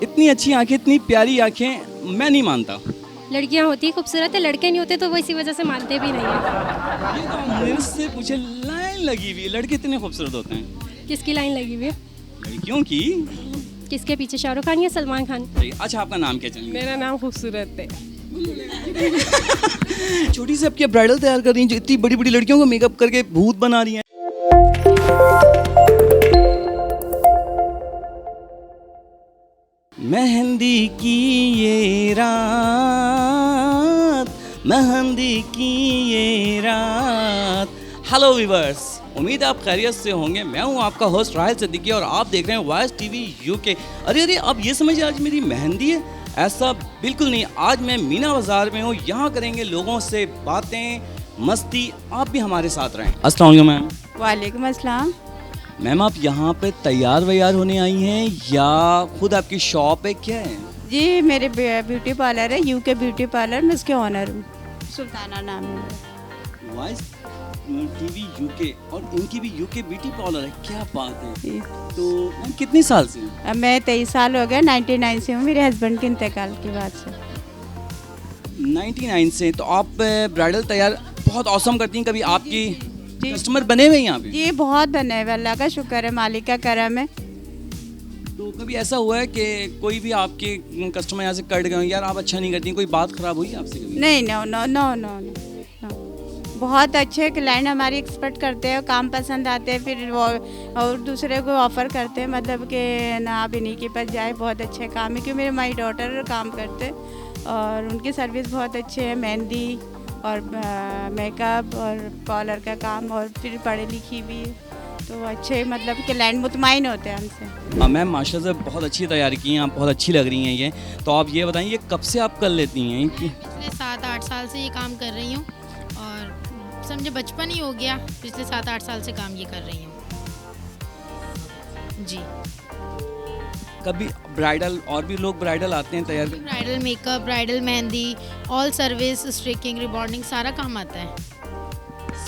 इतनी अच्छी आंखें, इतनी प्यारी आंखें, मैं नहीं मानता। लड़कियां होती खूबसूरत है, लड़के नहीं होते तो वो इसी वजह से मानते भी नहीं है। ये तो मेरे से पूछे, लाइन लगी हुई है, लड़के इतने खूबसूरत होते हैं। किसकी लाइन लगी हुई है? लड़कियों की। किसके पीछे, शाहरुख खान या सलमान खान? अच्छा, आपका नाम क्या चलेगा? मेरा नाम खूबसूरत है। छोटी सी आपकी ब्राइडल तैयार कर रही हैं, जो इतनी बड़ी बड़ी लड़कियों को मेकअप करके भूत बना रही हैं। मेहंदी की ये रात, मेहंदी की ये रात। हेलो वीवर्स, उम्मीद है आप खैरियत से होंगे। मैं हूं आपका होस्ट राहिल सिद्दीकी और आप देख रहे हैं वॉइस टीवी यूके। अरे आप ये समझिए आज मेरी मेहंदी है, ऐसा बिल्कुल नहीं। आज मैं मीना बाजार में हूँ, यहाँ करेंगे लोगों से बातें, मस्ती। आप भी हमारे साथ रहें। अस्सलाम वालेकुम मैम। वालेकुम अस्सलाम। मैम, आप यहाँ पे तैयार वैयार होने आई हैं या खुद आपकी शॉप है, क्या है? जी मेरे ब्यूटी पार्लर है, यूके ब्यूटी पार्लर, मैं उसके ऑनर हूँ। सुल्ताना नाम है मेरा। वॉइस टीवी यूके और इनकी भी यूके ब्यूटी पार्लर है, क्या बात है। तो मैम कितने साल से हैं? अब मैं 23 साल हो गया, 99 से हूँ, मेरे हस्बैंड के इंतकाल के बाद से। 99 से। तो आप ब्राइडल तैयार बहुत औसम करती हैं। कभी आपकी कस्टमर बने हुए हैं यहाँ पे? जी बहुत बने हुए, अल्लाह का शुक्र है, मालिक का करम है। तो कभी ऐसा हुआ है कि कोई भी आपके कस्टमर यहाँ से कट गए, यार आप अच्छा नहीं करती, कोई बात खराब हुई आपसे कभी? नहीं, no no no no no, बहुत अच्छे क्लाइंट हमारी एक्सपेक्ट करते हैं, काम पसंद आते हैं, फिर वो और दूसरे को ऑफ़र करते हैं, मतलब कि ना आप इन्हीं के पास जाए, बहुत अच्छे काम है। क्योंकि मेरे माई डॉटर काम करते हैं और उनकी सर्विस बहुत अच्छी है, मेहंदी और मेकअप और पार्लर का काम, और फिर पढ़ी लिखी भी है, तो अच्छे मतलब क्लाइंट मुतमईन होते हैं हमसे। मैम माशाल्लाह से बहुत अच्छी तैयारी की हैं आप, बहुत अच्छी लग रही हैं ये। तो आप ये बताएं, ये कब से आप कर लेती हैं? पिछले 7-8 साल से ये काम कर रही हूँ और समझे बचपन ही हो गया, पिछले 7-8 साल से काम ये कर रही हूँ जी। कभी ब्राइडल और भी लोग ब्राइडल आते हैं तैयार? Bridal makeup, bridal mehndi, all service, striking, rebonding, सारा काम आता है।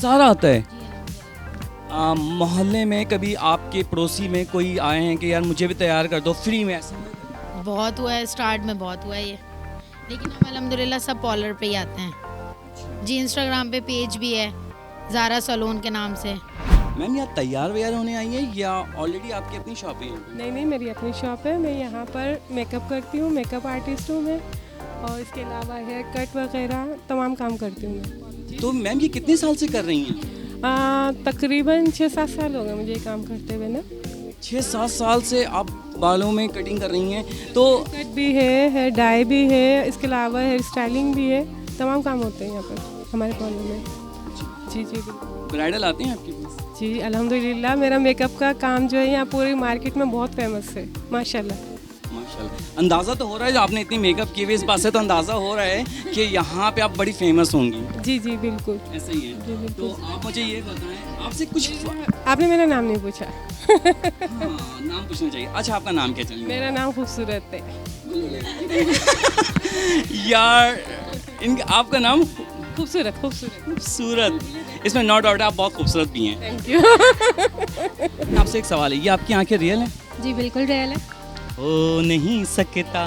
सारा आता है। मोहल्ले में कभी आपके पड़ोसी में कोई आए हैं कि यार मुझे भी तैयार कर दो फ्री में, ऐसा? बहुत हुआ है, स्टार्ट में बहुत हुआ है ये, लेकिन हम अल्हम्दुलिल्लाह सब पार्लर पे ही आते हैं जी। इंस्टाग्राम पे पेज भी है, ज़ारा सैलून के नाम से। मैम यहाँ तैयार वैयार होने आई है या ऑलरेडी आपकी अपनी शॉप है? नहीं, मेरी अपनी शॉप है, मैं यहाँ पर मेकअप करती हूँ, मेकअप आर्टिस्ट हूँ मैं, और इसके अलावा हेयर कट वगैरह तमाम काम करती हूँ मैं। तो मैम ये कितने साल से कर रही हैं? तकरीबन 6-7 साल हो गए मुझे ये काम करते हुए ना। 6-7 साल से आप बालों में कटिंग कर रही हैं? तो कट भी है, हेयर डाई भी है, इसके अलावा हेयर स्टाइलिंग भी है, तमाम काम होते हैं यहाँ पर हमारे पार्लर में। जी बिल्कुल। ब्राइडल आते हैं आपके पास? जी अल्हम्दुलिल्लाह, मेरा मेकअप का काम जो है यहाँ पूरी मार्केट में बहुत फेमस है, माशाल्लाह। अंदाज़ा तो हो रहा है, जो आपने इतनी मेकअप की हुई इस बात से तो अंदाज़ा हो रहा है कि यहाँ पे आप बड़ी फेमस होंगी। जी बिल्कुल, ऐसा ही है। जी बिल्कुल। तो आप मुझे ये बताएं, आपसे कुछ आपने मेरा नाम नहीं पूछा। नाम पूछना चाहिए। अच्छा, आपका नाम क्या चलेगा? मेरा नाम खूबसूरत है। यार आपका नाम खूबसूरत। इसमें नो डाउट आप बहुत खूबसूरत भी हैं। Thank you. आपसे एक सवाल है, ये आपकी आंखें रियल हैं? जी बिल्कुल रियल है। हो नहीं सकता,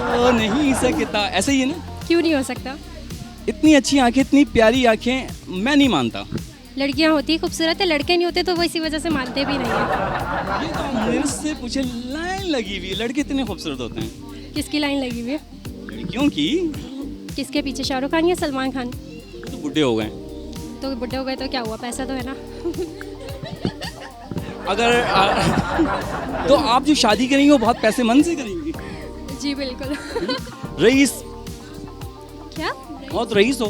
हो नहीं सकता, ऐसे ही है ना? क्यों नहीं हो सकता? इतनी अच्छी आंखें, इतनी प्यारी आंखें, मैं नहीं मानता। लड़कियां होती खूबसूरत है, लड़के नहीं होते तो वो इसी वजह से मानते भी नहीं है। ये तो मेरे से पूछे, लाइन लगी हुई है, लड़के इतने खूबसूरत होते हैं। किसकी लाइन लगी हुई है? लड़कियों की। किसके पीछे, शाहरुख खान या सलमान खान? तो बुढ़े हो गए। तो बुढ़े हो गए तो क्या हुआ, पैसा तो है ना। अगर तो आप जो शादी करेंगे वो बहुत पैसेमंद से करेंगी? जी बिल्कुल। रईस? क्या? बहुत रईस हो।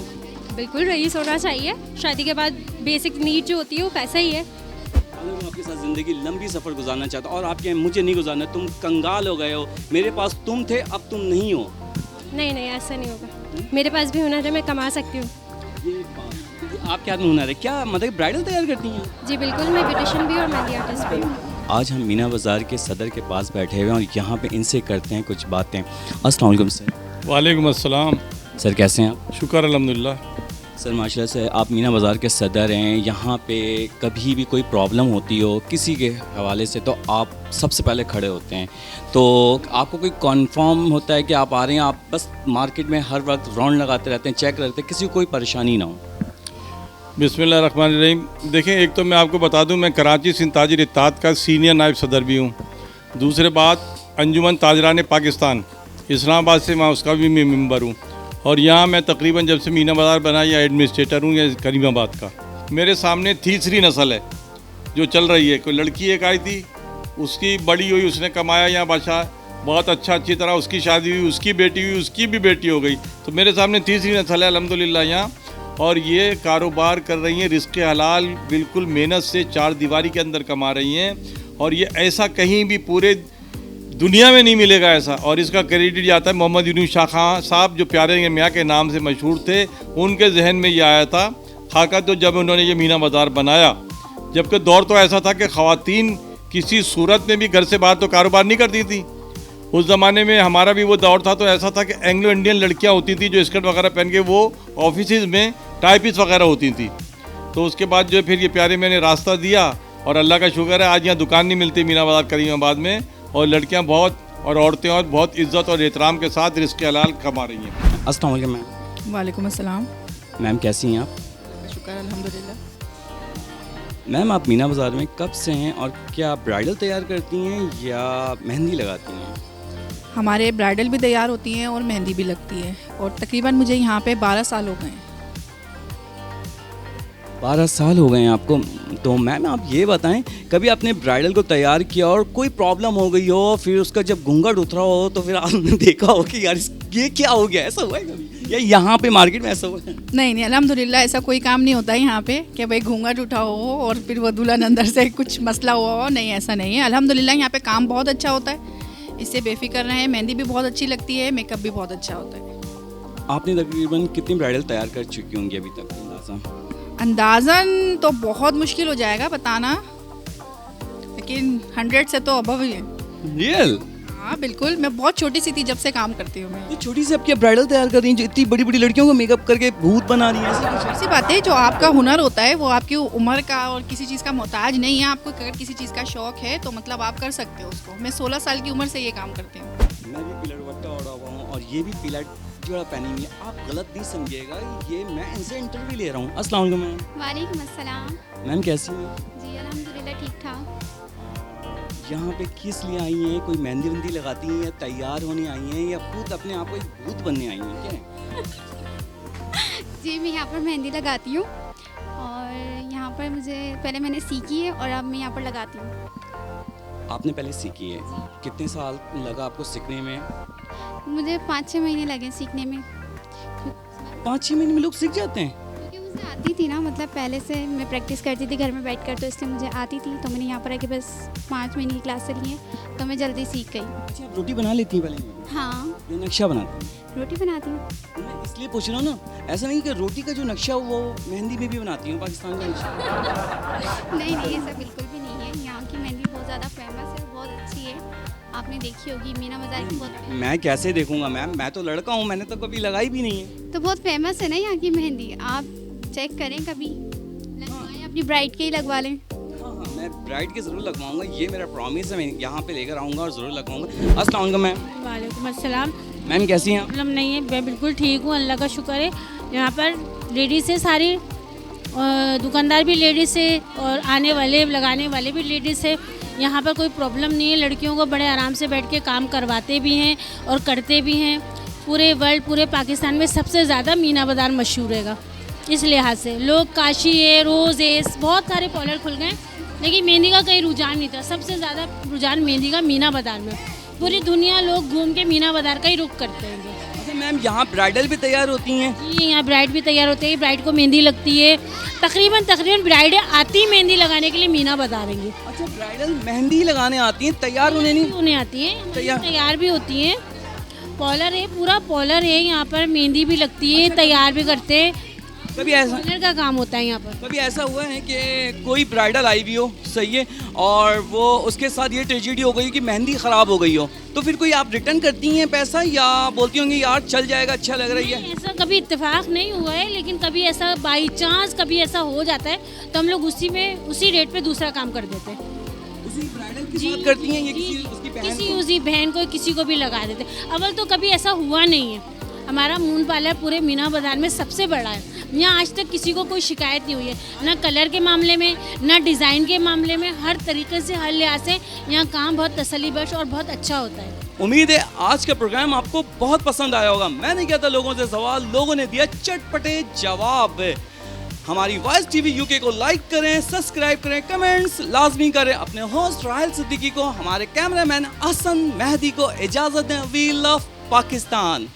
बिल्कुल रईस होना चाहिए। शादी के बाद बेसिक नीड जो होती है वो पैसा ही है। अगर वो आपके साथ ज़िंदगी लंबी सफ़र गुजारना चाहता और आप कहें मुझे नहीं गुजारना, तुम कंगाल हो गए हो, मेरे पास तुम थे अब तुम नहीं हो। नहीं ऐसा नहीं होगा, मेरे पास भी हुनर है, मैं कमा सकती हूँ। आपके हाथ में हुनर है, क्या मतलब ब्राइडल तैयार करती हैं? जी बिल्कुल, मैं ब्यूटिशियन भी और मेहंदी आर्टिस्ट भी हूँ। आज हम मीना बाज़ार के सदर के पास बैठे हुए हैं और यहाँ पे इनसे करते हैं कुछ बातें। अस्सलाम वालेकुम सर। वालेकुम अस्सलाम। सर कैसे हैं आप? शुक्र अल्हम्दुलिल्लाह। सर माशाल्लाह से आप मीना बाज़ार के सदर हैं, यहाँ पे कभी भी कोई प्रॉब्लम होती हो किसी के हवाले से तो आप सबसे पहले खड़े होते हैं। तो आपको कोई कन्फर्म होता है कि आप आ रहे हैं, आप बस मार्केट में हर वक्त राउंड लगाते रहते हैं, चेक करते हैं, किसी को कोई परेशानी ना हो? बिस्मिल्लाहिर्रहमानिर्रहीम। देखें, एक तो मैं आपको बता दूं, मैं कराची सिंध ताजिर इत्तेहाद का सीनियर नायब सदर भी हूं। दूसरे बात, अंजुमन ताजरान पाकिस्तान इस्लामाबाद से मैं उसका भी मैं मेंबर हूं। और यहाँ मैं तकरीबन जब से मीना बाज़ार बना या एडमिनिस्ट्रेटर हूँ या करीमाबाद का। मेरे सामने तीसरी नस्ल है जो चल रही है। कोई लड़की एक आई थी, उसकी बड़ी हुई, उसने कमाया यहाँ बादशाह, बहुत अच्छी तरह उसकी शादी हुई, उसकी बेटी हुई, उसकी भी बेटी हो गई। तो मेरे सामने तीसरी नस्ल है अल्हम्दुलिल्लाह यहाँ। और ये कारोबार कर रही हैं, रिज़्क़ हलाल बिल्कुल मेहनत से 4 दीवारी के अंदर कमा रही हैं। और ये ऐसा कहीं भी पूरे दुनिया में नहीं मिलेगा ऐसा। और इसका क्रेडिट जाता है मोहम्मद यूनुस शाह खां साहब, जो प्यारे मियाँ के नाम से मशहूर थे। उनके जहन में ये आया था खाका, तो जब उन्होंने ये मीना बाज़ार बनाया। जबकि दौर तो ऐसा था कि ख़वातीन किसी सूरत में भी घर से बाहर तो कारोबार नहीं करती थी। उस ज़माने में हमारा भी वो दौर था, तो ऐसा था कि एंग्लो इंडियन लड़कियाँ होती थी जो स्कर्ट वगैरह पहन के वो ऑफिस में टाइपिस्ट वगैरह होती थी। तो उसके बाद जो फिर ये प्यारे मैंने रास्ता दिया और अल्लाह का शुक्र है आज यहाँ दुकान नहीं मिलती मीना बाज़ार करीमाबाद में। और लड़कियाँ बहुत और औरतें और बहुत इज़्ज़त और एहतराम के साथ रिज़्क़ हलाल कमा रही हैं। अस्सलाम वालेकुम मैम। वालेकुम अस्सलाम। मैम कैसी हैं आप? शुक्र अल्हम्दुलिल्लाह। मैम आप मीना बाज़ार में कब से हैं और क्या ब्राइडल तैयार करती हैं या मेहंदी लगाती हैं? हमारे ब्राइडल भी तैयार होती हैं और मेहंदी भी लगती है। और तकरीबन मुझे यहाँ पे 12 साल हो गए हैं। 12 साल हो गए हैं आपको। तो मैम आप ये बताएं, कभी आपने ब्राइडल को तैयार किया और कोई प्रॉब्लम हो गई हो, फिर उसका जब घूंघट उतरा हो तो फिर आपने देखा हो कि यार ये क्या हो गया, ऐसा हुआ है कभी? या यहाँ पे मार्केट में ऐसा हुआ है? नहीं अल्हम्दुलिल्लाह ऐसा कोई काम नहीं होता है यहाँ पे कि भाई घूंघट उठा हो और फिर वो दुल्हन अंदर से कुछ मसला हुआ हो। नहीं, ऐसा नहीं है। अल्हम्दुलिल्लाह यहाँ पे काम बहुत अच्छा होता है, इससे बेफिक्र रहें। मेहंदी भी बहुत अच्छी लगती है, मेकअप भी बहुत अच्छा होता है। आपने तकरीबन कितनी ब्राइडल तैयार कर चुकी होंगी अभी तक अंदाज़ा? अंदाज़न तो बहुत मुश्किल हो जाएगा बताना, लेकिन 100 से तो अबव ही है। रियल? हाँ बिल्कुल। मैं बहुत छोटी सी थी जब से काम करती हूँ मैं। ये छोटी सी आपकी ब्राइडल तैयार कर रही हैं जो इतनी बड़ी बड़ी लड़कियों को मेकअप करके भूत बना रही हैं, ऐसी कुछ? ऐसी बात है, जो आपका हुनर होता है वो आपकी उम्र का और किसी चीज़ का मोहताज नहीं है। आपको अगर किसी चीज़ का शौक है तो मतलब आप कर सकते हो उसको। मैं 16 साल की उम्र से ये काम करती हूँ। मैं भी पिलर वट्टा ओढ़ा हुआ हूँ और ये भी पिलर जोड़ा पहनी हुई है। आप गलत नहीं समझिएगा, ये मैं इनसे इंटरव्यू ले रहा हूँ। अस्सलाम वालेकुम मैम। वालेकुम अस्सलाम। मैम कैसी हैं? जी अल्हम्दुलिल्लाह ठीक ठाक। यहाँ पे किस लिए आई हैं? कोई मेहंदी वेंदी लगाती हैं या तैयार होने आई हैं या खुद अपने आप को एक भूत बनने आई हैं क्या? जी मैं यहाँ पर मेहंदी लगाती हूँ और यहाँ पर मुझे पहले मैंने सीखी है और अब मैं यहाँ पर लगाती हूँ। आपने पहले सीखी है? कितने साल लगा आपको सीखने में? मुझे 5-6 महीने लगे सीखने में। 5-6 महीने में लोग सीख जाते हैं? क्योंकि मुझे आती थी ना, मतलब पहले से मैं प्रैक्टिस करती थी घर में बैठकर, तो इसलिए मुझे आती थी। तो मैंने यहाँ पर आके बस 5 महीने की क्लास ली है तो मैं जल्दी सीख गई। अच्छा, आप रोटी बना लेती हैं पहले? हाँ ये नक्शा बनाती हैं? रोटी बनाती हूँ। मैं इसलिए पूछ रहा हूँ ना, ऐसा नहीं कि रोटी का जो नक्शा वो मेहंदी में भी बनाती हूँ, पाकिस्तान का नक्शा। नहीं ऐसा बिल्कुल भी नहीं है। यहाँ की मेहंदी बहुत ज़्यादा फेमस है, बहुत अच्छी है। आपने देखी होगी मीना बाज़ार की बहुत। मैं कैसे देखूंगा मैम, मैं तो लड़का हूँ, मैंने तो कभी लगाई भी नहीं है। तो बहुत फेमस है ना यहाँ की मेहंदी, आप चेक करें कभी, लगवाएं, अपनी ब्राइड के ही लगवा लें। हाँ, मैं ब्राइड के ज़रूर लगवाऊंगा, ये मेरा प्रॉमिस है। मैं यहाँ पे लेकर आऊँगा और ज़रूर लगवाऊंगा। अस्सलाम वालेकुम मैम। वालेकुम अस्सलाम। मैम कैसी हैं आप? प्रॉब्लम नहीं है, मैं बिल्कुल ठीक हूँ, अल्लाह का शुक्र है। यहाँ पर लेडीज़ है सारी, दुकानदार भी लेडीज़ है और आने वाले लगाने वाले भी लेडीज़ है। यहाँ पर कोई प्रॉब्लम नहीं है। लड़कियों को बड़े आराम से बैठ के काम करवाते भी हैं और करते भी हैं। पूरे वर्ल्ड, पूरे पाकिस्तान में सबसे ज़्यादा मीना बाज़ार मशहूर हैगा। इस लिहाज से लोग काशी है, रोज़ है, बहुत सारे पार्लर खुल गए, लेकिन मेहंदी का कहीं रुझान नहीं था। सबसे ज़्यादा रुझान मेहंदी का मीना बाज़ार में। पूरी दुनिया लोग घूम के मीना बाज़ार का ही रुख करते हैं। अच्छा मैम, यहाँ ब्राइडल भी तैयार होती हैं? जी यहाँ ब्राइड भी तैयार होती है। ब्राइड को मेहंदी लगती है। तकरीबन ब्राइडें आती ही मेहंदी लगाने के लिए मीना बाज़ार आएंगी। अच्छा, ब्राइडल मेहंदी लगाने आती हैं, तैयार होने नहीं? उन्हें आती है, तैयार तैयार भी होती हैं। पॉलर है, पूरा पॉलर है यहाँ पर, मेहंदी भी लगती है, तैयार भी करते हैं। कभी ऐसा पार्लर का काम होता है यहाँ पर। कभी ऐसा हुआ है कि कोई ब्राइडल आई भी हो, सही है, और वो उसके साथ ये ट्रेजेडी हो गई कि मेहंदी ख़राब हो गई हो, तो फिर कोई आप रिटर्न करती हैं पैसा या बोलती होंगी यार चल जाएगा, अच्छा लग रही है? ऐसा कभी इत्तेफाक नहीं हुआ है, लेकिन कभी ऐसा बाई चांस कभी ऐसा हो जाता है तो हम लोग उसी रेट पे दूसरा काम कर देते हैं। उसी ब्राइडल के साथ करती हैं या जी, किसी उसकी बहन किसी को? उसी बहन को किसी को भी लगा देते। अव्वल तो कभी ऐसा हुआ नहीं है। हमारा मून पार्लर पूरे मीना बाजार में सबसे बड़ा है। यहाँ आज तक किसी को कोई शिकायत नहीं हुई है, ना कलर के मामले में, ना डिज़ाइन के मामले में। हर तरीके से, हर लिहाज से यहाँ काम बहुत तसल्लीबख्श और बहुत अच्छा होता है। उम्मीद है आज का प्रोग्राम आपको बहुत पसंद आया होगा। मैंने किया था लोगों से सवाल, लोगों ने दिया चटपटे जवाब। हमारी वॉइस टीवी यूके को लाइक करें, सब्सक्राइब करें, कमेंट्स लाजमी करें। अपने होस्ट राहिल सिद्दीकी को, हमारे कैमरामैन हसन मेहदी को इजाज़त दें। We love Pakistan.